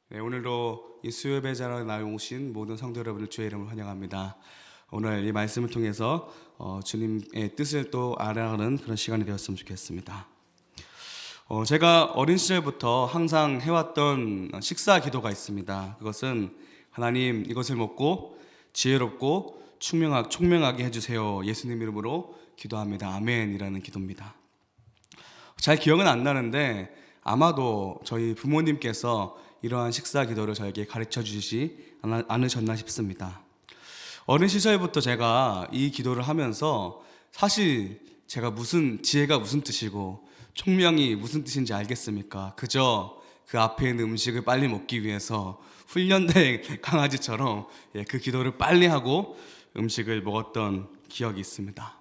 네, 오늘도 이 수요예배 자리에 나오신 모든 성도 여러분을 주의 이름으로 환영합니다. 오늘 이 말씀을 통해서 주님의 뜻을 또 알아가는 그런 시간이 되었으면 좋겠습니다. 제가 어린 시절부터 항상 해왔던 식사 기도가 있습니다. 그것은 하나님, 이것을 먹고 지혜롭고 총명하게 해주세요. 예수님 이름으로 기도합니다. 아멘이라는 기도입니다. 잘 기억은 안 나는데 아마도 저희 부모님께서 이러한 식사 기도를 저에게 가르쳐 주시지 않으셨나 싶습니다. 어린 시절부터 제가 이 기도를 하면서 사실 제가 지혜가 무슨 뜻이고 총명이 무슨 뜻인지 알겠습니까? 그저 그 앞에 있는 음식을 빨리 먹기 위해서 훈련된 강아지처럼 그 기도를 빨리 하고 음식을 먹었던 기억이 있습니다.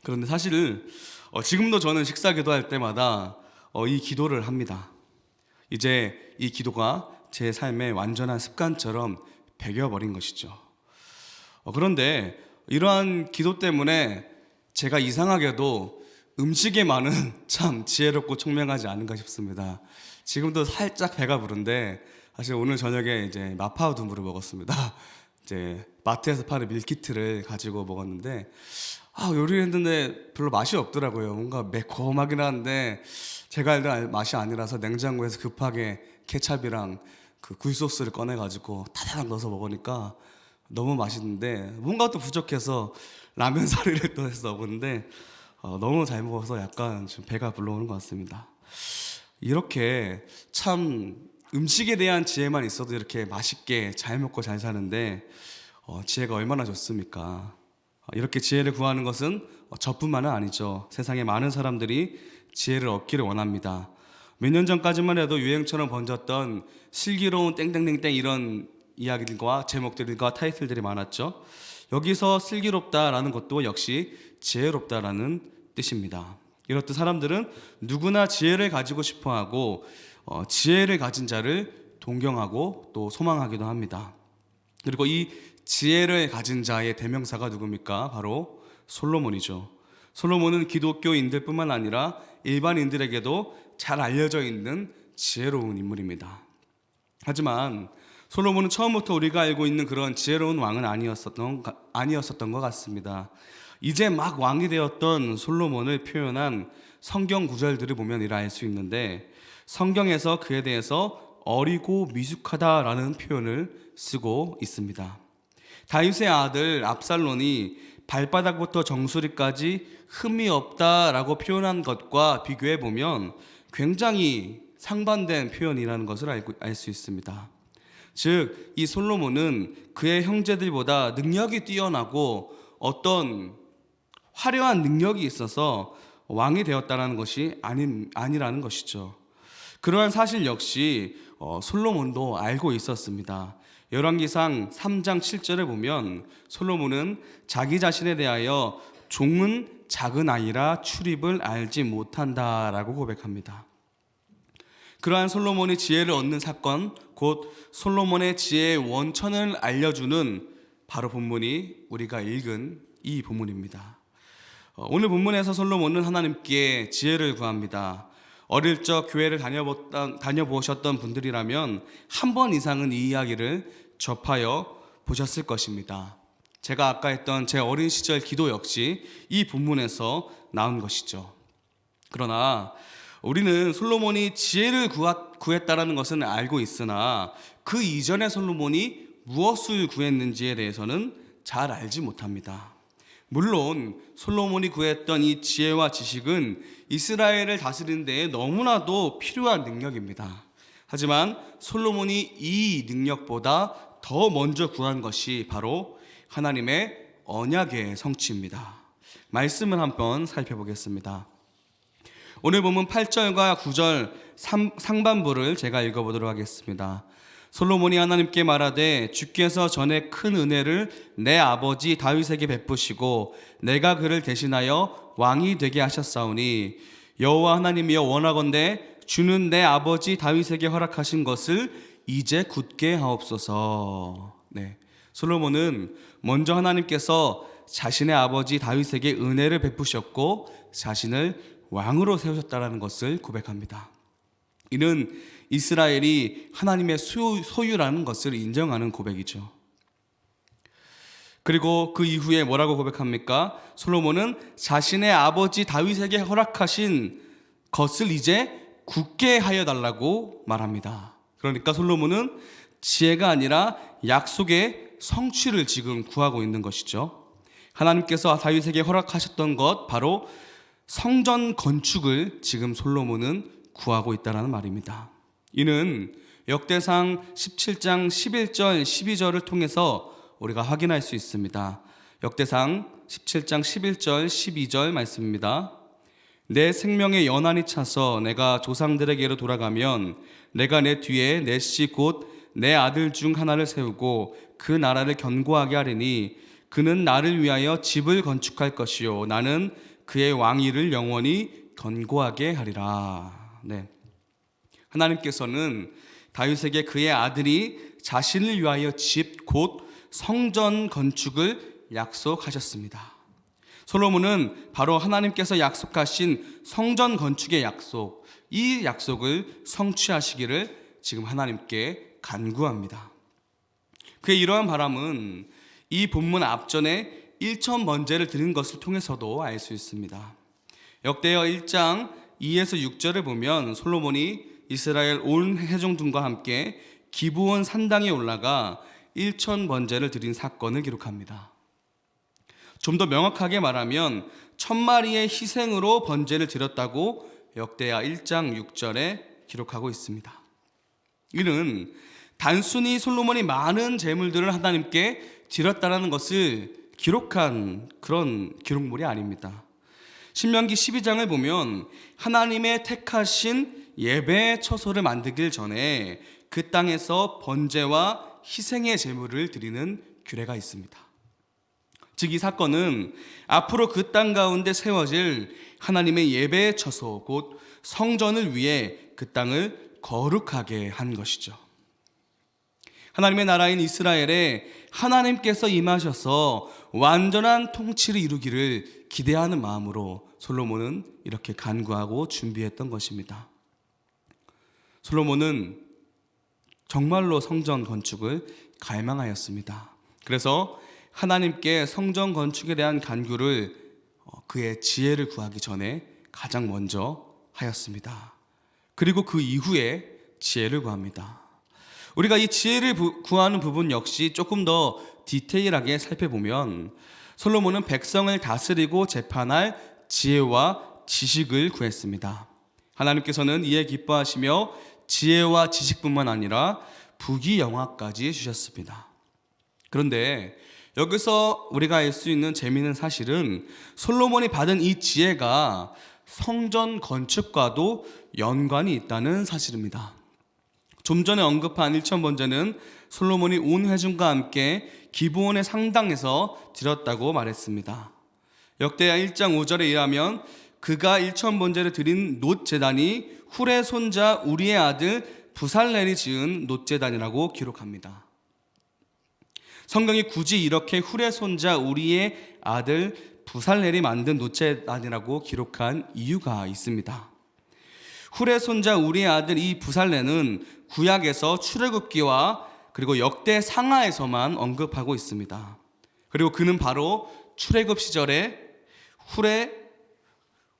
그런데 사실 지금도 저는 식사 기도할 때마다 이 기도를 합니다. 이제 이 기도가 제 삶의 완전한 습관처럼 배겨버린 것이죠. 그런데 이러한 기도 때문에 제가 이상하게도 음식에만은 참 지혜롭고 총명하지 않은가 싶습니다. 지금도 살짝 배가 부른데 사실 오늘 저녁에 이제 마파우 두부를 먹었습니다. 이제 마트에서 파는 밀키트를 가지고 먹었는데 요리를 했는데 별로 맛이 없더라고요. 뭔가 매콤하긴 한데 제가 알던 맛이 아니라서 냉장고에서 급하게 케찹이랑 그 굴소스를 꺼내가지고 타다닥 넣어서 먹으니까 너무 맛있는데 뭔가 또 부족해서 라면 사리를 또 해서 먹었는데 너무 잘 먹어서 약간 좀 배가 불러오는 것 같습니다. 이렇게 참 음식에 대한 지혜만 있어도 이렇게 맛있게 잘 먹고 잘 사는데 지혜가 얼마나 좋습니까? 이렇게 지혜를 구하는 것은 저뿐만은 아니죠. 세상에 많은 사람들이 지혜를 얻기를 원합니다. 몇 년 전까지만 해도 유행처럼 번졌던 슬기로운 땡땡땡땡 이런 이야기들과 제목들과 타이틀들이 많았죠. 여기서 슬기롭다라는 것도 역시 지혜롭다라는 뜻입니다. 이렇듯 사람들은 누구나 지혜를 가지고 싶어하고 지혜를 가진 자를 동경하고 또 소망하기도 합니다. 그리고 이 지혜를 가진 자의 대명사가 누굽니까? 바로 솔로몬이죠. 솔로몬은 기독교인들 뿐만 아니라 일반인들에게도 잘 알려져 있는 지혜로운 인물입니다. 하지만 솔로몬은 처음부터 우리가 알고 있는 그런 지혜로운 왕은 아니었었던 것 같습니다. 이제 막 왕이 되었던 솔로몬을 표현한 성경 구절들을 보면 이라 알 수 있는데, 성경에서 그에 대해서 어리고 미숙하다라는 표현을 쓰고 있습니다. 다윗의 아들 압살론이 발바닥부터 정수리까지 흠이 없다라고 표현한 것과 비교해 보면 굉장히 상반된 표현이라는 것을 알 수 있습니다. 즉, 이 솔로몬은 그의 형제들보다 능력이 뛰어나고 어떤 화려한 능력이 있어서 왕이 되었다는 것이 아니라는 것이죠. 그러한 사실 역시 솔로몬도 알고 있었습니다. 열왕기상 3장 7절에 보면 솔로몬은 자기 자신에 대하여 종은 작은 아이라 출입을 알지 못한다라고 고백합니다. 그러한 솔로몬이 지혜를 얻는 사건, 곧 솔로몬의 지혜의 원천을 알려주는 바로 본문이 우리가 읽은 이 본문입니다. 오늘 본문에서 솔로몬은 하나님께 지혜를 구합니다. 어릴 적 교회를 다녀보셨던 분들이라면 한 번 이상은 이 이야기를 접하여 보셨을 것입니다. 제가 아까 했던 제 어린 시절 기도 역시 이 본문에서 나온 것이죠. 그러나 우리는 솔로몬이 지혜를 구했다는 것은 알고 있으나 그 이전에 솔로몬이 무엇을 구했는지에 대해서는 잘 알지 못합니다. 물론 솔로몬이 구했던 이 지혜와 지식은 이스라엘을 다스리는 데에 너무나도 필요한 능력입니다. 하지만 솔로몬이 이 능력보다 더 먼저 구한 것이 바로 하나님의 언약의 성취입니다. 말씀을 한번 살펴보겠습니다. 오늘 본문 8절과 9절 상반부를 제가 읽어보도록 하겠습니다. 솔로몬이 하나님께 말하되 주께서 전에 큰 은혜를 내 아버지 다윗에게 베푸시고 내가 그를 대신하여 왕이 되게 하셨사오니 여호와 하나님이여 원하건대 주는 내 아버지 다윗에게 허락하신 것을 이제 굳게 하옵소서. 솔로몬은 먼저 하나님께서 자신의 아버지 다윗에게 은혜를 베푸셨고 자신을 왕으로 세우셨다는 것을 고백합니다. 이는 이스라엘이 하나님의 소유라는 것을 인정하는 고백이죠. 그리고 그 이후에 뭐라고 고백합니까? 솔로몬은 자신의 아버지 다윗에게 허락하신 것을 이제 굳게 하여 달라고 말합니다. 그러니까 솔로몬은 지혜가 아니라 약속의 성취를 지금 구하고 있는 것이죠. 하나님께서 다윗에게 허락하셨던 것, 바로 성전 건축을 지금 솔로몬은 구하고 있다는 말입니다. 이는 역대상 17장 11절 12절을 통해서 우리가 확인할 수 있습니다. 역대상 17장 11절 12절 말씀입니다. 내 생명의 연한이 차서 내가 조상들에게로 돌아가면 내가 내 뒤에 내 씨 곧 내 아들 중 하나를 세우고 그 나라를 견고하게 하리니 그는 나를 위하여 집을 건축할 것이요 나는 그의 왕위를 영원히 견고하게 하리라. 네. 하나님께서는 다윗에게 그의 아들이 자신을 위하여 집 곧 성전 건축을 약속하셨습니다. 솔로몬은 바로 하나님께서 약속하신 성전 건축의 약속, 이 약속을 성취하시기를 지금 하나님께 간구합니다. 그의 이러한 바람은 이 본문 앞전에 1천 번제를 드린 것을 통해서도 알 수 있습니다. 역대하 1장 2에서 6절을 보면 솔로몬이 이스라엘 온 회중들과 함께 기브온 산당에 올라가 1천 번제를 드린 사건을 기록합니다. 좀 더 명확하게 말하면 1000마리의 희생으로 번제를 드렸다고 역대하 1장 6절에 기록하고 있습니다. 이는 단순히 솔로몬이 많은 제물들을 하나님께 드렸다는 것을 기록한 그런 기록물이 아닙니다. 신명기 12장을 보면 하나님의 택하신 예배 처소를 만들길 전에 그 땅에서 번제와 희생의 제물을 드리는 규례가 있습니다. 즉 이 사건은 앞으로 그 땅 가운데 세워질 하나님의 예배 처소 곧 성전을 위해 그 땅을 거룩하게 한 것이죠. 하나님의 나라인 이스라엘에 하나님께서 임하셔서 완전한 통치를 이루기를 기대하는 마음으로 솔로몬은 이렇게 간구하고 준비했던 것입니다. 솔로몬은 정말로 성전 건축을 갈망하였습니다. 그래서 하나님께 성전 건축에 대한 간구를 그의 지혜를 구하기 전에 가장 먼저 하였습니다. 그리고 그 이후에 지혜를 구합니다. 우리가 이 지혜를 구하는 부분 역시 조금 더 디테일하게 살펴보면 솔로몬은 백성을 다스리고 재판할 지혜와 지식을 구했습니다. 하나님께서는 이에 기뻐하시며 지혜와 지식뿐만 아니라 부귀영화까지 주셨습니다. 그런데 여기서 우리가 알 수 있는 재미있는 사실은 솔로몬이 받은 이 지혜가 성전 건축과도 연관이 있다는 사실입니다. 좀 전에 언급한 1천 번제는 솔로몬이 온 회중과 함께 기브온의 상당에서 드렸다고 말했습니다. 역대하 1장 5절에 의하면 그가 1천 번제를 드린 놋 제단이 훌의 손자 우리의 아들 부살렐이 지은 놋 제단이라고 기록합니다. 성경이 굳이 이렇게 훌의 손자 우리의 아들 부살렐이 만든 놋 제단이라고 기록한 이유가 있습니다. 훌의 손자 우리의 아들 이 부살렐은 구약에서 출애굽기와 그리고 역대 상하에서만 언급하고 있습니다. 그리고 그는 바로 출애굽 시절에 훌의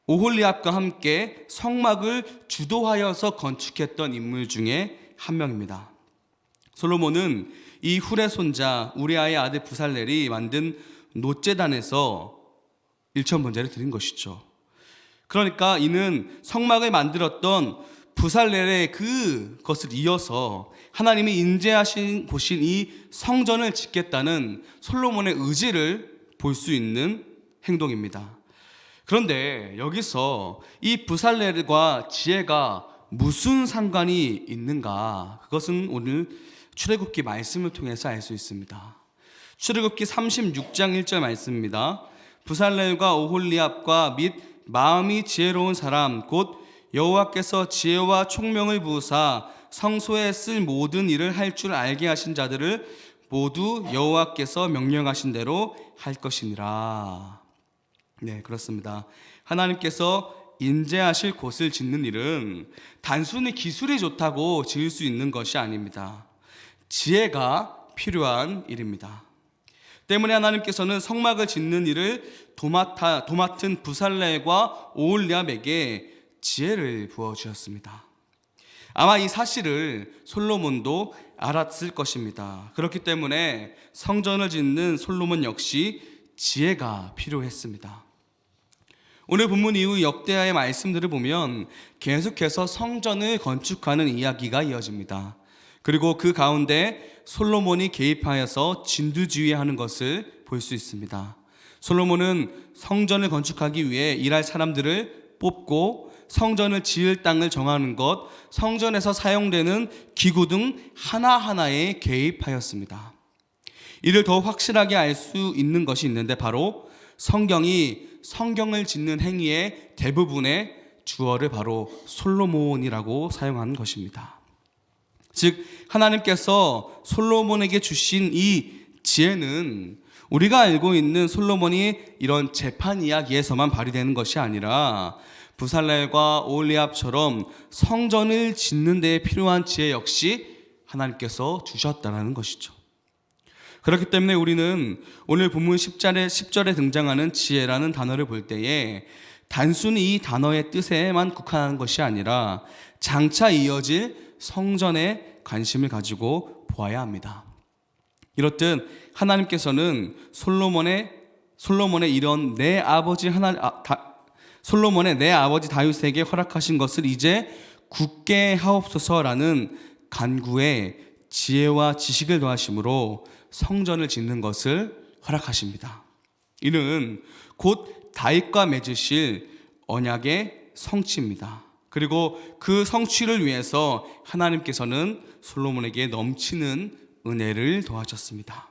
오홀리압과 함께 성막을 주도하여서 건축했던 인물 중에 한 명입니다. 솔로몬은 이 훌의 손자 우리아의 아들 부살렐이 만든 놋제단에서 1천 번제를 드린 것이죠. 그러니까 이는 성막을 만들었던 부살렐의 그것을 이어서 하나님이 인재하신 곳인 이 성전을 짓겠다는 솔로몬의 의지를 볼 수 있는 행동입니다. 그런데 여기서 이 부살렐과 지혜가 무슨 상관이 있는가? 그것은 오늘 출애굽기 말씀을 통해서 알 수 있습니다. 출애굽기 36장 1절 말씀입니다. 부살렐과 오홀리압과 및 마음이 지혜로운 사람 곧 여호와께서 지혜와 총명을 부으사 성소에 쓸 모든 일을 할 줄 알게 하신 자들을 모두 여호와께서 명령하신 대로 할 것이니라. 네, 그렇습니다. 하나님께서 임재하실 곳을 짓는 일은 단순히 기술이 좋다고 지을 수 있는 것이 아닙니다. 지혜가 필요한 일입니다. 때문에 하나님께서는 성막을 짓는 일을 도맡은 부살렐과 오홀리압에게 지혜를 부어주셨습니다. 아마 이 사실을 솔로몬도 알았을 것입니다. 그렇기 때문에 성전을 짓는 솔로몬 역시 지혜가 필요했습니다. 오늘 본문 이후 역대하의 말씀들을 보면 계속해서 성전을 건축하는 이야기가 이어집니다. 그리고 그 가운데 솔로몬이 개입하여서 진두지휘하는 것을 볼 수 있습니다. 솔로몬은 성전을 건축하기 위해 일할 사람들을 뽑고 성전을 지을 땅을 정하는 것, 성전에서 사용되는 기구 등 하나하나에 개입하였습니다. 이를 더 확실하게 알 수 있는 것이 있는데 바로 성경을 짓는 행위의 대부분의 주어를 바로 솔로몬이라고 사용한 것입니다. 즉 하나님께서 솔로몬에게 주신 이 지혜는 우리가 알고 있는 솔로몬이 이런 재판 이야기에서만 발휘되는 것이 아니라 부살렐과 오홀리압처럼 성전을 짓는 데 필요한 지혜 역시 하나님께서 주셨다는 것이죠. 그렇기 때문에 우리는 오늘 본문 10절에 등장하는 지혜라는 단어를 볼 때에 단순히 이 단어의 뜻에만 국한한 것이 아니라 장차 이어질 성전에 관심을 가지고 보아야 합니다. 이렇듯 하나님께서는 솔로몬의 이런 솔로몬의 내 아버지 다윗에게 허락하신 것을 이제 굳게 하옵소서라는 간구에 지혜와 지식을 더하심으로 성전을 짓는 것을 허락하십니다. 이는 곧 다윗과 맺으실 언약의 성취입니다. 그리고 그 성취를 위해서 하나님께서는 솔로몬에게 넘치는 은혜를 더하셨습니다.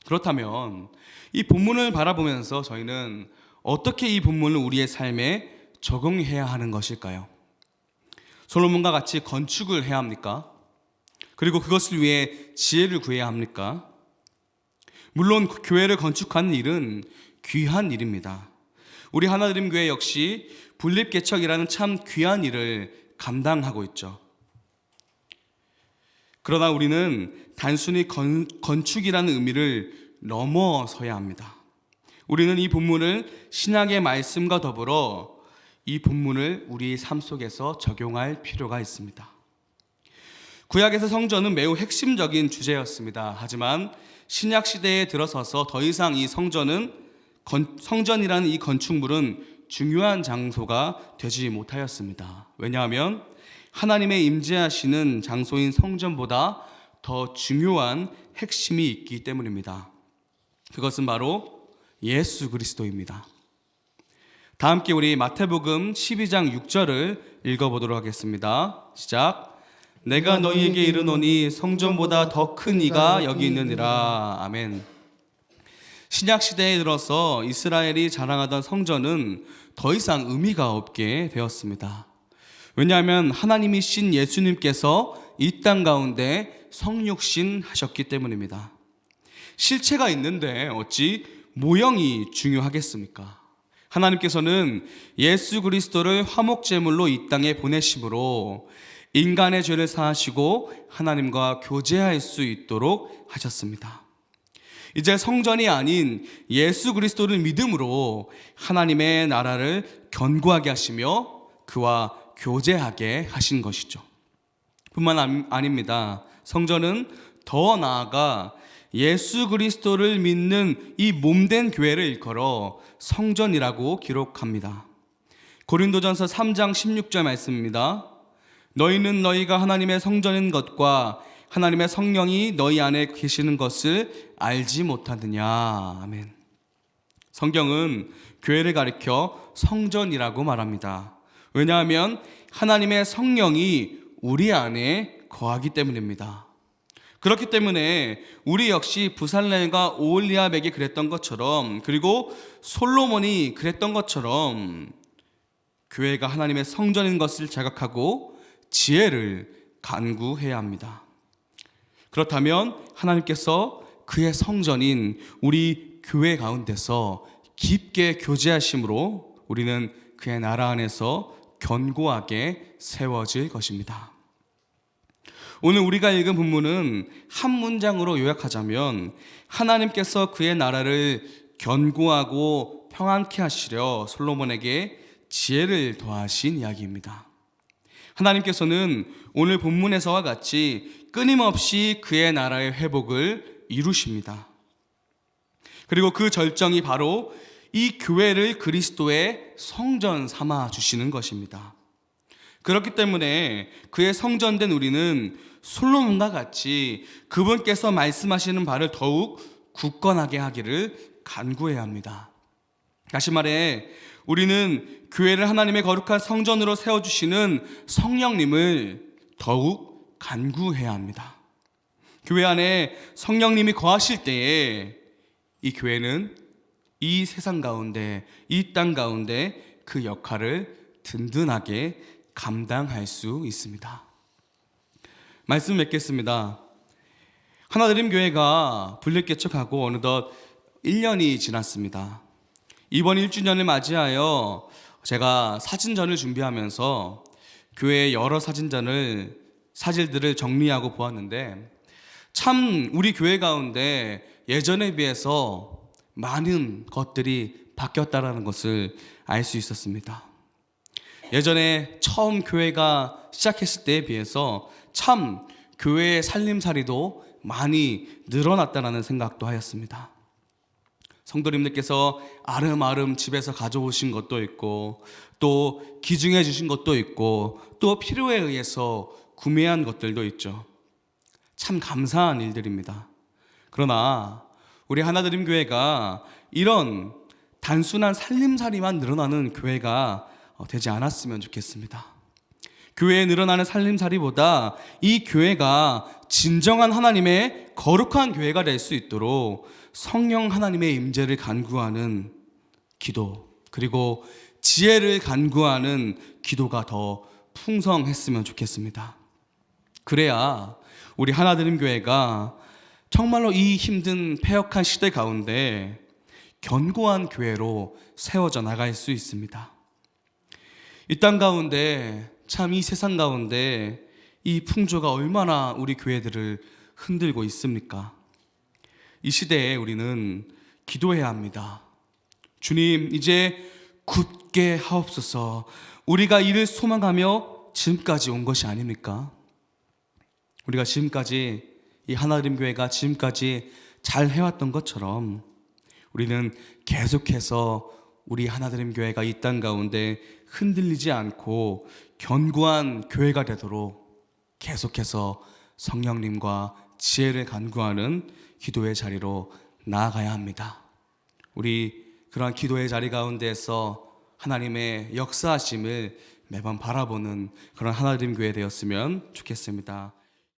그렇다면 이 본문을 바라보면서 저희는 어떻게 이 본문을 우리의 삶에 적용해야 하는 것일까요? 솔로몬과 같이 건축을 해야 합니까? 그리고 그것을 위해 지혜를 구해야 합니까? 물론 교회를 건축하는 일은 귀한 일입니다. 우리 하나드림교회 역시 분립개척이라는 참 귀한 일을 감당하고 있죠. 그러나 우리는 단순히 건축이라는 의미를 넘어서야 합니다. 우리는 이 본문을 신약의 말씀과 더불어 이 본문을 우리 삶 속에서 적용할 필요가 있습니다. 구약에서 성전은 매우 핵심적인 주제였습니다. 하지만 신약 시대에 들어서서 더 이상 이 성전이라는 이 건축물은 중요한 장소가 되지 못하였습니다. 왜냐하면 하나님의 임재하시는 장소인 성전보다 더 중요한 핵심이 있기 때문입니다. 그것은 바로 예수 그리스도입니다. 다 함께 우리 마태복음 12장 6절을 읽어보도록 하겠습니다. 시작. 내가 너희에게 이르노니 성전보다 더 큰 이가 여기 있느니라. 아멘. 신약 시대에 들어서 이스라엘이 자랑하던 성전은 더 이상 의미가 없게 되었습니다. 왜냐하면 하나님이신 예수님께서 이 땅 가운데 성육신 하셨기 때문입니다. 실체가 있는데 어찌 모형이 중요하겠습니까? 하나님께서는 예수 그리스도를 화목제물로 이 땅에 보내심으로 인간의 죄를 사하시고 하나님과 교제할 수 있도록 하셨습니다. 이제 성전이 아닌 예수 그리스도를 믿음으로 하나님의 나라를 견고하게 하시며 그와 교제하게 하신 것이죠. 뿐만 아닙니다. 성전은 더 나아가 예수 그리스도를 믿는 이 몸된 교회를 일컬어 성전이라고 기록합니다. 고린도전서 3장 16절 말씀입니다. 너희는 너희가 하나님의 성전인 것과 하나님의 성령이 너희 안에 계시는 것을 알지 못하느냐. 아멘. 성경은 교회를 가리켜 성전이라고 말합니다. 왜냐하면 하나님의 성령이 우리 안에 거하기 때문입니다. 그렇기 때문에 우리 역시 부살렐과 오홀리압에게 그랬던 것처럼, 그리고 솔로몬이 그랬던 것처럼 교회가 하나님의 성전인 것을 자각하고 지혜를 간구해야 합니다. 그렇다면 하나님께서 그의 성전인 우리 교회 가운데서 깊게 교제하심으로 우리는 그의 나라 안에서 견고하게 세워질 것입니다. 오늘 우리가 읽은 본문은 한 문장으로 요약하자면 하나님께서 그의 나라를 견고하고 평안케 하시려 솔로몬에게 지혜를 더하신 이야기입니다. 하나님께서는 오늘 본문에서와 같이 끊임없이 그의 나라의 회복을 이루십니다. 그리고 그 절정이 바로 이 교회를 그리스도의 성전 삼아 주시는 것입니다. 그렇기 때문에 그의 성전된 우리는 솔로몬과 같이 그분께서 말씀하시는 바를 더욱 굳건하게 하기를 간구해야 합니다. 다시 말해 우리는 교회를 하나님의 거룩한 성전으로 세워주시는 성령님을 더욱 간구해야 합니다. 교회 안에 성령님이 거하실 때에 이 교회는 이 세상 가운데, 이 땅 가운데 그 역할을 든든하게 감당할 수 있습니다. 말씀 맺겠습니다. 하나드림 교회가 분립개척하고 어느덧 1년이 지났습니다. 이번 1주년을 맞이하여 제가 사진전을 준비하면서 교회의 여러 사진들을 정리하고 보았는데 참 우리 교회 가운데 예전에 비해서 많은 것들이 바뀌었다는 것을 알 수 있었습니다. 예전에 처음 교회가 시작했을 때에 비해서 참 교회의 살림살이도 많이 늘어났다는 생각도 하였습니다. 성도님들께서 아름아름 집에서 가져오신 것도 있고 또 기증해 주신 것도 있고 또 필요에 의해서 구매한 것들도 있죠. 참 감사한 일들입니다. 그러나 우리 하나드림 교회가 이런 단순한 살림살이만 늘어나는 교회가 되지 않았으면 좋겠습니다. 교회에 늘어나는 살림살이보다 이 교회가 진정한 하나님의 거룩한 교회가 될 수 있도록 성령 하나님의 임재를 간구하는 기도, 그리고 지혜를 간구하는 기도가 더 풍성했으면 좋겠습니다. 그래야 우리 하나드림 교회가 정말로 이 힘든 패역한 시대 가운데 견고한 교회로 세워져 나갈 수 있습니다. 이 땅 가운데 참 이 세상 가운데 이 풍조가 얼마나 우리 교회들을 흔들고 있습니까? 이 시대에 우리는 기도해야 합니다. 주님, 이제 굳게 하옵소서. 우리가 이를 소망하며 지금까지 온 것이 아닙니까? 우리가 지금까지 이 하나님 교회가 지금까지 잘 해왔던 것처럼 우리는 계속해서 우리 하나님 교회가 이 땅 가운데 흔들리지 않고 견고한 교회가 되도록 계속해서 성령님과 지혜를 간구하는 기도의 자리로 나아가야 합니다. 우리 그러한 기도의 자리 가운데에서 하나님의 역사하심을 매번 바라보는 그런 하나님 교회 되었으면 좋겠습니다.